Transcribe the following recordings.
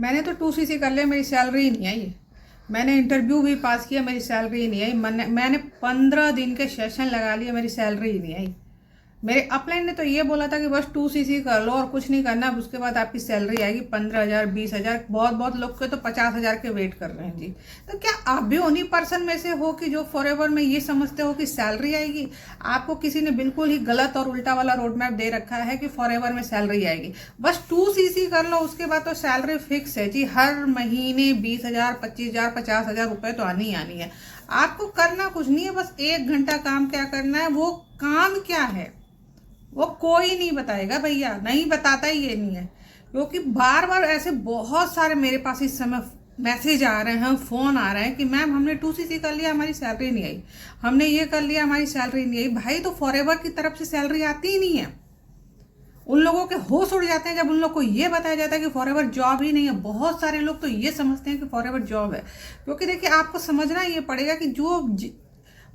मैंने तो 2cc कर लिया, मेरी सैलरी ही नहीं आई। मैंने इंटरव्यू भी पास किया, मेरी सैलरी ही नहीं आई। मैंने 15 दिन के सेशन लगा लिए, मेरी सैलरी ही नहीं आई। मेरे अपलाइन ने तो ये बोला था कि बस 2cc कर लो और कुछ नहीं करना, उसके बाद आपकी सैलरी आएगी 15,000 20,000। बहुत बहुत लोग के तो 50,000 के वेट कर रहे हैं जी। तो क्या आप भी उन्हीं पर्सन में से हो कि जो फॉरएवर में ये समझते हो कि सैलरी आएगी? आपको किसी ने बिल्कुल ही गलत और उल्टा वाला रोड मैप दे रखा है कि फॉरएवर में सैलरी आएगी। बस 2cc कर लो, उसके बाद तो सैलरी फिक्स है जी। हर महीने 20,000 25,000 50,000 रुपये तो आनी ही आनी है। आपको करना कुछ नहीं है, बस 1 घंटा काम क्या करना है। वो काम क्या है वो कोई नहीं बताएगा भैया, नहीं बताता ही ये नहीं है। क्योंकि बार बार ऐसे बहुत सारे मेरे पास इस समय मैसेज आ रहे हैं, फ़ोन आ रहे हैं कि मैम हमने 2cc कर लिया, हमारी सैलरी नहीं आई, हमने ये कर लिया, हमारी सैलरी नहीं आई। भाई तो फॉरएवर की तरफ से सैलरी आती ही नहीं है। उन लोगों के होश उड़ जाते हैं जब उन लोग को ये बताया जाता है कि फॉरएवर जॉब ही नहीं है। बहुत सारे लोग तो ये समझते हैं कि फॉरएवर जॉब है। क्योंकि देखिए, आपको समझना ये पड़ेगा कि जो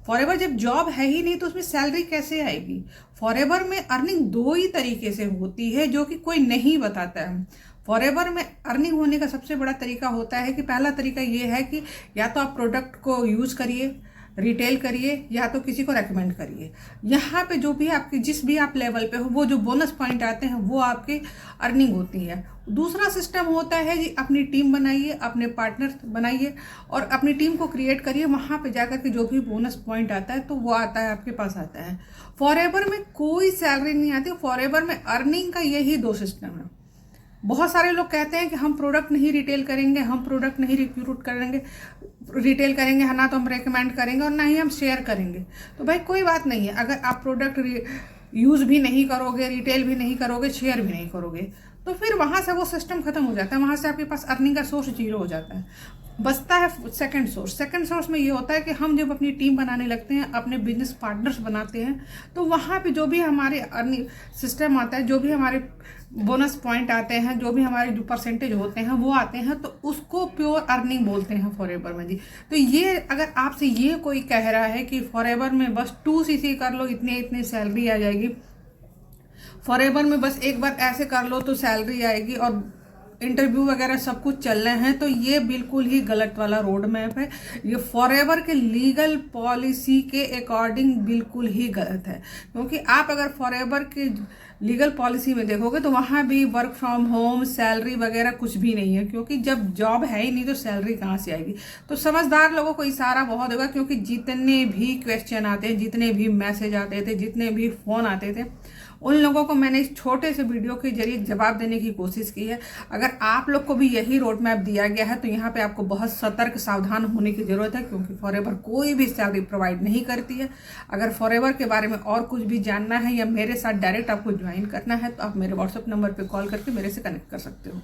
फॉरएवर जब जॉब है ही नहीं तो उसमें सैलरी कैसे आएगी। फॉरएवर में अर्निंग 2 ही तरीके से होती है जो कि कोई नहीं बताता है। फॉरएवर में अर्निंग होने का सबसे बड़ा तरीका होता है कि पहला तरीका ये है कि या तो आप प्रोडक्ट को यूज़ करिए, रिटेल करिए, या तो किसी को रेकमेंड करिए। यहाँ पे जो भी आपकी जिस भी आप लेवल पे हो, वो जो बोनस पॉइंट आते हैं वो आपकी अर्निंग होती है। दूसरा सिस्टम होता है जी, अपनी टीम बनाइए, अपने पार्टनर बनाइए और अपनी टीम को क्रिएट करिए। वहाँ पे जाकर के जो भी बोनस पॉइंट आता है तो वो आता है, आपके पास आता है। फॉरएवर में कोई सैलरी नहीं आती। फॉरएवर में अर्निंग का यही 2 सिस्टम है। बहुत सारे लोग कहते हैं कि हम प्रोडक्ट नहीं रिटेल करेंगे, हम प्रोडक्ट नहीं रिक्रूट करेंगे, रिटेल करेंगे, है ना, तो हम रेकमेंड करेंगे और ना ही हम शेयर करेंगे। तो भाई कोई बात नहीं है, अगर आप प्रोडक्ट यूज़ भी नहीं करोगे, रिटेल भी नहीं करोगे, शेयर भी नहीं करोगे, तो फिर वहाँ से वो सिस्टम खत्म हो जाता है। वहाँ से आपके पास अर्निंग का सोर्स 0 हो जाता है। बचता है सेकंड सोर्स। सेकंड सोर्स में ये होता है कि हम जब अपनी टीम बनाने लगते हैं, अपने बिजनेस पार्टनर्स बनाते हैं, तो वहाँ पे जो भी हमारे अर्निंग सिस्टम आता है, जो भी हमारे बोनस पॉइंट आते हैं, जो भी हमारे जो परसेंटेज होते हैं वो आते हैं, तो उसको प्योर अर्निंग बोलते हैं फॉरएवर में जी। तो ये अगर आपसे ये कोई कह रहा है कि फॉरएवर में बस 2cc कर लो, इतने इतने सैलरी आ जाएगी, फॉरएवर में बस एक बार ऐसे कर लो तो सैलरी आएगी और इंटरव्यू वगैरह सब कुछ चल रहे हैं, तो ये बिल्कुल ही गलत वाला रोड मैप है। ये फॉरएवर के लीगल पॉलिसी के अकॉर्डिंग बिल्कुल ही गलत है। क्योंकि आप अगर फॉरएवर के लीगल पॉलिसी में देखोगे तो वहाँ भी वर्क फ्रॉम होम, सैलरी वगैरह कुछ भी नहीं है। क्योंकि जब जॉब है ही नहीं तो सैलरी कहाँ से आएगी। तो समझदार लोगों को इशारा बहुत होगा, क्योंकि जितने भी क्वेश्चन आते हैं, जितने भी मैसेज आते थे, जितने भी फ़ोन आते थे, उन लोगों को मैंने इस छोटे से वीडियो के जरिए जवाब देने की कोशिश की है। अगर आप लोग को भी यही रोड मैप दिया गया है तो यहाँ पे आपको बहुत सतर्क सावधान होने की ज़रूरत है। क्योंकि फॉरएवर कोई भी सैलरी प्रोवाइड नहीं करती है। अगर फॉरएवर के बारे में और कुछ भी जानना है या मेरे साथ डायरेक्ट आपको ज्वाइन करना है तो आप मेरे व्हाट्सएप नंबर पर कॉल करके मेरे से कनेक्ट कर सकते हो।